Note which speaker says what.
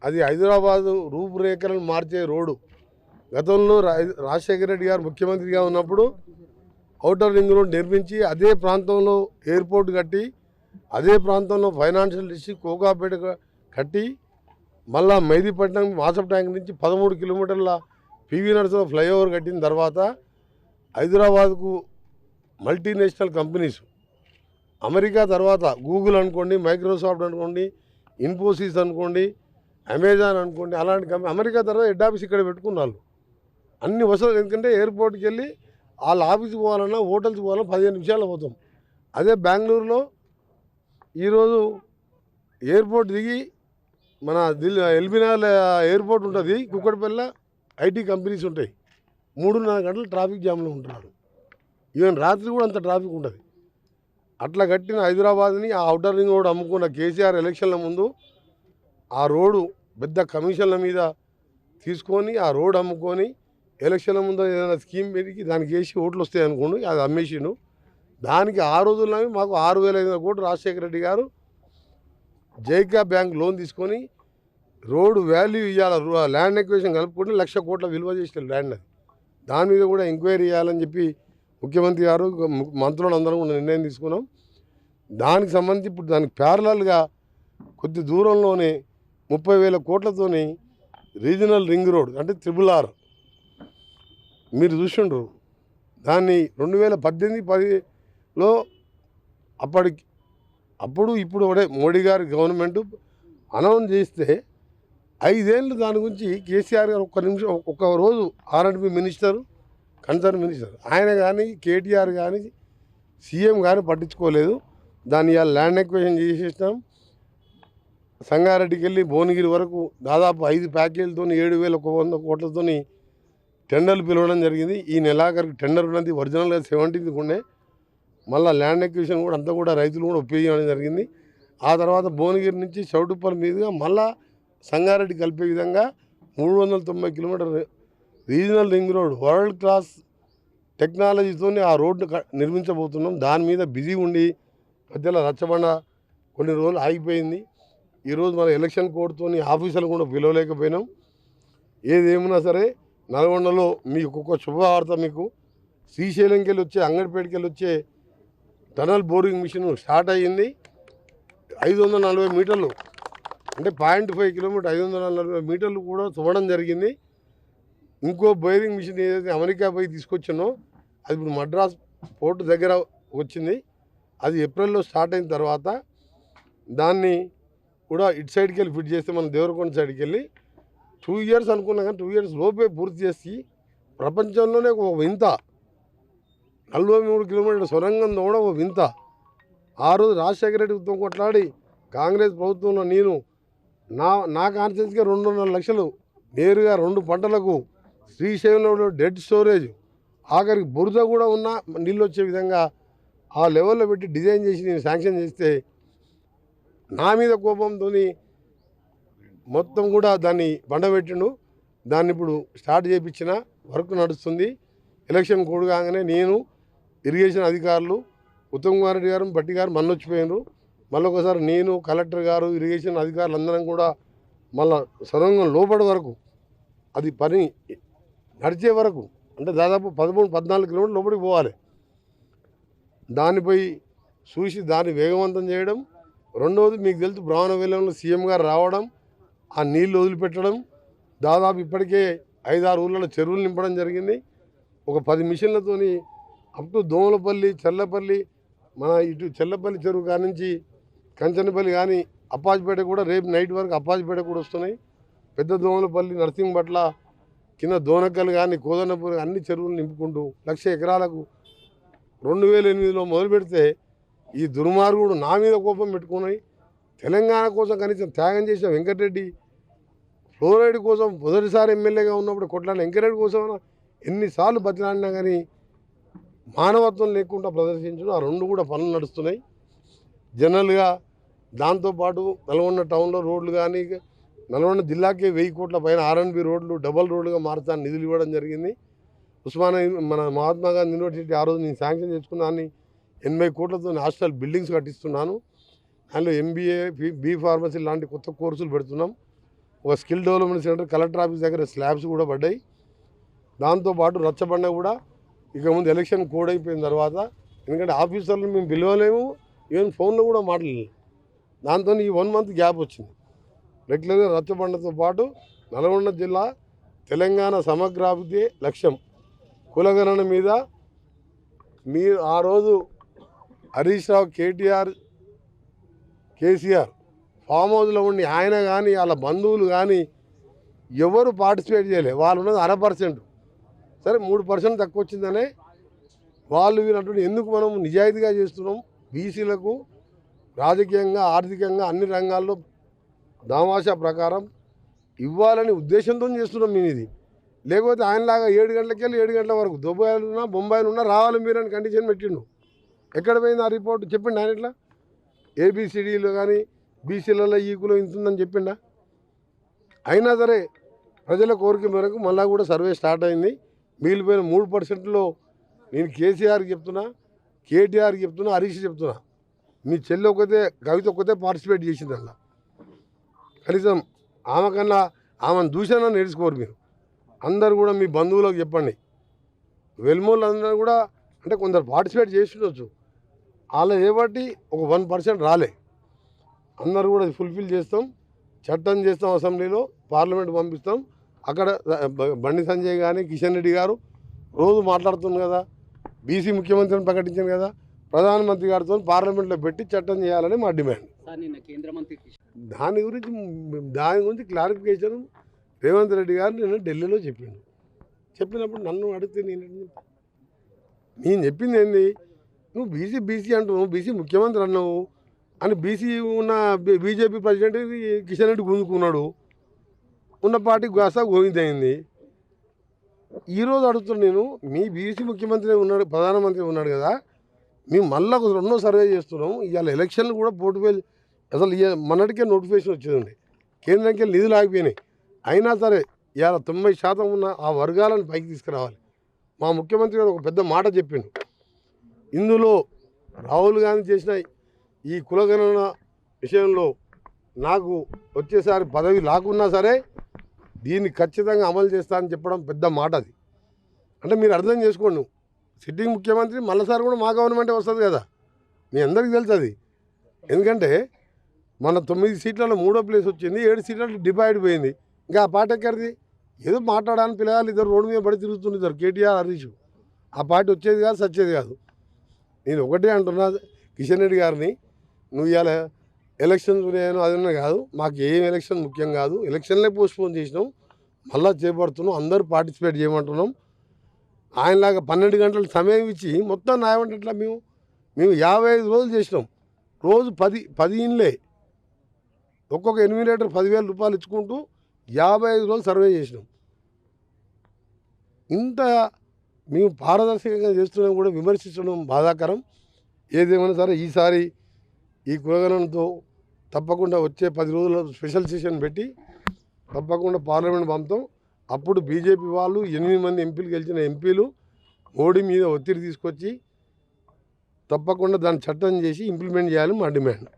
Speaker 1: అది హైదరాబాదు రూపురేఖలను మార్చే రోడ్డు. గతంలో రాజశేఖర రెడ్డి గారు ముఖ్యమంత్రిగా ఉన్నప్పుడు ఔటర్ రింగ్ రోడ్ నిర్మించి అదే ప్రాంతంలో ఎయిర్పోర్ట్ కట్టి అదే ప్రాంతంలో ఫైనాన్షియల్ డిస్ట్రిక్ట్ కోకాపేట కట్టి మళ్ళా మెహదీపట్నం మాసప్ ట్యాంక్ నుంచి 13 కిలోమీటర్ల పివి నరసింహ ఫ్లైఓవర్ కట్టిన తర్వాత హైదరాబాద్కు మల్టీనేషనల్ కంపెనీస్ అమెరికా తర్వాత గూగుల్ అనుకోండి, మైక్రోసాఫ్ట్ అనుకోండి, ఇన్ఫోసిస్ అనుకోండి, అమెజాన్ అనుకోండి, అలాంటి కంపెనీ అమెరికా తర్వాత హెడ్ ఆఫీస్ ఇక్కడ పెట్టుకున్నారు. అన్ని వసతులు, ఎందుకంటే ఎయిర్పోర్ట్కి వెళ్ళి వాళ్ళ ఆఫీస్కి పోవాలన్నా హోటల్స్కి పోవాలన్నా 15 నిమిషాలు పోతాం. అదే బెంగళూరులో ఈరోజు ఎయిర్పోర్ట్ దిగి మన ఎల్బినార్ ఎయిర్పోర్ట్ ఉంటుంది, కుక్కడపల్లి ఐటీ కంపెనీస్ ఉంటాయి, 3.5 గంటలు ట్రాఫిక్ జామ్లో ఉంటున్నారు. ఈవెన్ రాత్రి కూడా అంత ట్రాఫిక్ ఉంటుంది. అట్లా కట్టిన హైదరాబాద్ని ఆ ఔటర్ రింగ్ రోడ్ అమ్ముకున్న కేసీఆర్ ఎలక్షన్ల ముందు ఆ రోడ్డు పెద్ద కమిషన్ల మీద తీసుకొని ఆ రోడ్ అమ్ముకొని ఎలక్షన్ల ముందు ఏదైనా స్కీమ్ పెరిగి దానికి వేసి ఓట్లు వస్తాయి అనుకోండి, అది అమ్మేసిండు. దానికి ఆ రోజుల్లో మాకు 6,500 కోట్లు రాజశేఖర రెడ్డి గారు జైకా బ్యాంక్ లోన్ తీసుకొని రోడ్డు వాల్యూ ఇవ్వాలి, ల్యాండ్ ఎక్వేషన్ కలుపుకుంటే 1,00,000 కోట్ల విలువ చేసిన ల్యాండ్ అది. దాని మీద కూడా ఎంక్వైరీ చేయాలని చెప్పి ముఖ్యమంత్రి గారు మంత్రులు అందరం కూడా నిర్ణయం తీసుకున్నాం. దానికి సంబంధించి ఇప్పుడు దానికి ప్యారలల్గా కొద్ది దూరంలోనే 30,000 కోట్లతోని రీజనల్ రింగ్ రోడ్ అంటే RRR మీరు చూసిండ్రు. దాన్ని 2018-10లో అప్పుడు ఇప్పుడు ఒకటే మోడీ గారి గవర్నమెంట్ అనౌన్స్ చేస్తే 5 ఏళ్ళు దాని గురించి కేసీఆర్ గారు ఒక్క రోజు R&B మినిస్టర్, కన్సర్న్ మినిస్టర్ ఆయన కానీ కేటీఆర్ కానీ సీఎం కానీ పట్టించుకోలేదు. దాన్ని ఇవాళ ల్యాండ్ ఎక్వేషన్ చేసేసినాం. సంగారెడ్డికి వెళ్ళి భువనగిరి వరకు దాదాపు 5 ప్యాకేజీలతో 7,100 కోట్లతో టెండర్లు పిలవడం జరిగింది. ఈ నెలాఖరికి టెండర్ ఉన్నది, ఒరిజినల్గా 17th ఉండే. మళ్ళీ ల్యాండ్ ఎక్విజిషన్ కూడా అంతా కూడా రైతులు కూడా ఉపయోగించడం జరిగింది. ఆ తర్వాత భువనగిరి నుంచి చౌటుప్పల్ మీదుగా మళ్ళా సంగారెడ్డి కలిపే విధంగా 390 kilometre regional ring road world class టెక్నాలజీతో ఆ రోడ్డు నిర్మించబోతున్నాం. దాని మీద బిజీ ఉండి మధ్యలో రచ్చబండ కొన్ని రోజులు ఆగిపోయింది. ఈరోజు మన ఎలక్షన్ కోడ్తో ఆఫీసులు కూడా పిలవలేకపోయినాం. ఏదేమన్నా సరే నల్గొండలో మీకు ఒక శుభవార్త, మీకు శ్రీశైలంకి వెళ్ళి వచ్చే అంగడిపేటకి వెళ్ళి వచ్చే టనల్ బోరింగ్ మిషన్ స్టార్ట్ అయ్యింది. 540 మీటర్లు అంటే 0.5 కిలోమీటర్ 540 మీటర్లు కూడా చూడడం జరిగింది. ఇంకో బోరింగ్ మిషన్ ఏదైతే అమెరికా పోయి తీసుకొచ్చానో అది ఇప్పుడు మద్రాస్ పోర్టు దగ్గర వచ్చింది. అది ఏప్రిల్లో స్టార్ట్ అయిన తర్వాత దాన్ని కూడా ఇటు సైడ్కి వెళ్ళి ఫిట్ చేస్తే మన దేవరకొండ సైడ్కి వెళ్ళి 2 ఇయర్స్ అనుకున్నా కానీ 2 ఇయర్స్ లోపే పూర్తి చేసి ప్రపంచంలోనే ఒక వింత 43 కిలోమీటర్ల సొరంగం తోవడం ఒక వింత. ఆ రోజు రాజశేఖర రెడ్డితో కొట్లాడి కాంగ్రెస్ ప్రభుత్వంలో నేను నా కాన్స్టిట్యూన్సీకి 2.5 లక్షలు నేరుగా 2 పంటలకు శ్రీశైలంలో డెడ్ స్టోరేజ్ ఆఖరికి బురద కూడా ఉన్న నీళ్ళు వచ్చే విధంగా ఆ లెవెల్లో పెట్టి డిజైన్ చేసి నేను శాంక్షన్ చేస్తే నా మీద కోపంతో మొత్తం కూడా దాన్ని బండబెట్టిండు. దాన్ని ఇప్పుడు స్టార్ట్ చేయించిన వర్క్ నడుస్తుంది. ఎలక్షన్ కోడ్ కాగానే నేను ఇరిగేషన్ అధికారులు ఉత్తమ్ కుమార్ రెడ్డి గారు బట్టి గారు మన్నొచ్చిపోయినారు. మళ్ళీ ఒకసారి నేను కలెక్టర్ గారు ఇరిగేషన్ అధికారులు అందరం కూడా మళ్ళీ సొరంగం లోపడి వరకు అది పని నడిచే వరకు అంటే దాదాపు 13-14 కిలోమీటర్లు లోపలికి పోవాలి. దానిపై చూసి దాన్ని వేగవంతం చేయడం. రెండవది మీకు తెలుసు బ్రాహ్మణవేలంలో సీఎం గారు రావడం, ఆ నీళ్లు వదిలిపెట్టడం. దాదాపు ఇప్పటికే 5-6 ఊళ్ళలో చెరువులు నింపడం జరిగింది. ఒక 10 మిషన్లతోని అప్ టు దోమలపల్లి, చెల్లపల్లి, మన ఇటు చెల్లపల్లి చెరువు కానించి కంచనపల్లి కానీ అప్పాజిపేట కూడా రేపు నైట్ వరకు అప్పాజిపేట కూడా వస్తున్నాయి. పెద్ద దోమలపల్లి, నర్సింగ్పట్ల, కింద దోనకల్ కానీ కోదన్నపూర్ అన్ని చెరువులు నింపుకుంటూ 1,00,000 ఎకరాలకు 2008లో మొదలు పెడితే ఈ దుర్మార్గుడు నా మీద కోపం పెట్టుకున్నాయి. తెలంగాణ కోసం కనీసం త్యాగం చేసిన వెంకటరెడ్డి ఫ్లోరైడ్ కోసం మొదటిసారి ఎమ్మెల్యేగా ఉన్నప్పుడు కొట్లాడిన వెంకటరెడ్డి కోసం ఎన్నిసార్లు బతిలాడినా కానీ మానవత్వం లేకుండా ప్రదర్శించడం. ఆ 2 కూడా పనులు నడుస్తున్నాయి. జనరల్గా దాంతోపాటు నల్గొండ టౌన్లో రోడ్లు కానీ నల్గొండ జిల్లాకే 1000 కోట్ల పైన R&B రోడ్లు డబల్ రోడ్లుగా మార్చాలని నిధులు ఇవ్వడం జరిగింది. ఉస్మానియా మన మహాత్మా గాంధీ యూనివర్సిటీ ఆ రోజు నేను శాంక్షన్ చేసుకున్నాను. 80 కోట్లతో హాస్టల్ బిల్డింగ్స్ కట్టిస్తున్నాను. దానిలో MBA, B ఫార్మసీ లాంటి కొత్త కోర్సులు పెడుతున్నాం. ఒక skill development centre collector office దగ్గర స్లాబ్స్ కూడా పడ్డాయి. దాంతోపాటు రచ్చబండ కూడా ఇక ముందు ఎలక్షన్ కోడ్ అయిపోయిన తర్వాత, ఎందుకంటే ఆఫీసర్లు మేము పిలవలేము, ఈవెన్ ఫోన్లో కూడా మాట్లాడలేము. దాంతో ఈ 1 month గ్యాప్ వచ్చింది. రెగ్యులర్గా రచ్చబండతో పాటు నల్గొండ జిల్లా తెలంగాణ సమగ్రాభివృద్ధి లక్ష్యం కులగణన మీద మీరు ఆ రోజు హరీష్ రావు, కేటీఆర్, కేసీఆర్ ఫామ్ హౌస్లో ఉండి ఆయన కానీ వాళ్ళ బంధువులు కానీ ఎవరు పార్టిసిపేట్ చేయలేదు. వాళ్ళు ఉన్నది 0.5%. సరే 3% తక్కువ వచ్చిందనే వాళ్ళు వీరంటే ఎందుకు మనం నిజాయితీగా చేస్తున్నాం, బీసీలకు రాజకీయంగా ఆర్థికంగా అన్ని రంగాల్లో దామాషా ప్రకారం ఇవ్వాలని ఉద్దేశంతో చేస్తున్నాం మేము ఇది. లేకపోతే ఆయనలాగా 7 గంటలకి వెళ్ళి 7 గంటల వరకు దుబాయ్లో ఉన్నా బొంబాయిలో ఉన్నా రావాలి మీరు అని కండిషన్ పెట్టిండు. ఎక్కడ పోయింది ఆ రిపోర్ట్ చెప్పిండు ఆయన? ఇట్లా ఏబిసిడీలో కానీ బీసీలలో ఈకులో ఇంతుందని చెప్పిండా? అయినా సరే ప్రజల కోరిక మేరకు మళ్ళా కూడా సర్వే స్టార్ట్ అయింది. మిగిలిపోయిన 3%లో నేను కేసీఆర్కి చెప్తున్నా, కేటీఆర్కి చెప్తున్నా, హరీష్ చెప్తున్నా, మీ చెల్లి ఒకతే కవిత ఒకతే పార్టిసిపేట్ చేసింది. అలా కనీసం ఆమె కన్నా ఆమెను దూషణ నేర్చుకోరు మీరు. అందరు కూడా మీ బంధువులకు చెప్పండి. వెల్మూలు అందరూ కూడా అంటే కొందరు పార్టిసిపేట్ చేస్తుండొచ్చు, అలా ఏబట్టి ఒక 1% రాలే. అందరూ కూడా ఫుల్ఫిల్ చేస్తాం, చట్టం చేస్తాం, అసెంబ్లీలో పార్లమెంట్ పంపిస్తాం. అక్కడ బండి సంజయ్ కానీ కిషన్ రెడ్డి గారు రోజు మాట్లాడుతుంది కదా, బీసీ ముఖ్యమంత్రిని ప్రకటించాను కదా, ప్రధానమంత్రి గారితో పార్లమెంట్లో పెట్టి చట్టం చేయాలని మా డిమాండ్. దాని గురించి క్లారిఫికేషన్ రేవంత్ రెడ్డి గారు నిన్న ఢిల్లీలో చెప్పిండు. చెప్పినప్పుడు నన్ను అడిగితే నేను చెప్పింది ఏంది, నువ్వు బీసీ అంటున్నావు, బీసీ ముఖ్యమంత్రి అన్నావు అని బీసీ ఉన్న బీజేపీ ప్రెసిడెంట్ కిషన్ రెడ్డి గుంజుకున్నాడు, ఉన్న పార్టీ గాసా గోవిందయింది. ఈరోజు అడుగుతున్నాను నేను, మీ బీసీ ముఖ్యమంత్రి ఉన్నాడు, ప్రధానమంత్రి ఉన్నాడు కదా, మేము మళ్ళీ ఒక 2వ సర్వే చేస్తున్నాం. ఇవాళ ఎలక్షన్లు కూడా పోర్టుఫైల్ అసలు మొన్నటికే నోటిఫికేషన్ వచ్చేదండి, కేంద్రంకి నిధులు ఆగిపోయినాయి. అయినా సరే ఇవాళ 90% ఉన్న ఆ వర్గాలను పైకి తీసుకురావాలి. మా ముఖ్యమంత్రి గారు ఒక పెద్ద మాట చెప్పిండు, ఇందులో రాహుల్ గాంధీ చేసిన ఈ కులగణన విషయంలో నాకు వచ్చేసారి పదవి లాకున్నా సరే దీన్ని ఖచ్చితంగా అమలు చేస్తానని చెప్పడం పెద్ద మాట. అది అంటే మీరు అర్థం చేసుకోండి, సిట్టింగ్ ముఖ్యమంత్రి మళ్ళీసారి కూడా మా గవర్నమెంటే వస్తుంది కదా, మీ అందరికీ తెలుసు అది. ఎందుకంటే మన 9 సీట్లలో 3వ ప్లేస్ వచ్చింది, 7 సీట్లలో డివైడ్ పోయింది. ఇంకా ఆ పార్టీ ఎక్కడిది? ఏదో మాట్లాడాలని పిల్లగాళ్ళు ఇద్దరు రోడ్డు మీద పడి తిరుగుతుంటారు, కేటీఆర్, హరీష్. ఆ పార్టీ వచ్చేది కాదు, సచ్చేది కాదు. నేను ఒకటే అంటున్నా కిషన్ రెడ్డి గారిని, నువ్వు ఇవాళ ఎలక్షన్స్ ఉన్నాయో అదన్నా కాదు, మాకు ఏం ఎలక్షన్ ముఖ్యం కాదు, ఎలక్షన్లే పోస్ట్పోన్ చేసినాం, మళ్ళీ చేపడుతున్నాం, అందరూ పార్టిసిపేట్ చేయమంటున్నాం. ఆయనలాగా 12 గంటల సమయం ఇచ్చి మొత్తం న్యాయమంటే ఎట్లా? మేము 55 రోజులు చేసినాం, రోజు 10 ఇండ్లే, ఒక్కొక్క ఎన్యూమరేటర్ 10,000 రూపాయలు ఇచ్చుకుంటూ 55 రోజులు సర్వే చేసినాం. ఇంత మేము పారదర్శకంగా చేస్తున్నాం కూడా విమర్శించడం బాధాకరం. ఏదేమైనా సరే ఈసారి ఈ కులగణనతో తప్పకుండా వచ్చే 10 రోజుల స్పెషల్ సెషన్ పెట్టి తప్పకుండా పార్లమెంట్ పంపుతాం. అప్పుడు బీజేపీ వాళ్ళు 8 మంది ఎంపీలు గెలిచిన ఎంపీలు మోడీ మీద ఒత్తిడి తీసుకొచ్చి తప్పకుండా దాన్ని చట్టం చేసి ఇంప్లిమెంట్ చేయాలని మా డిమాండ్.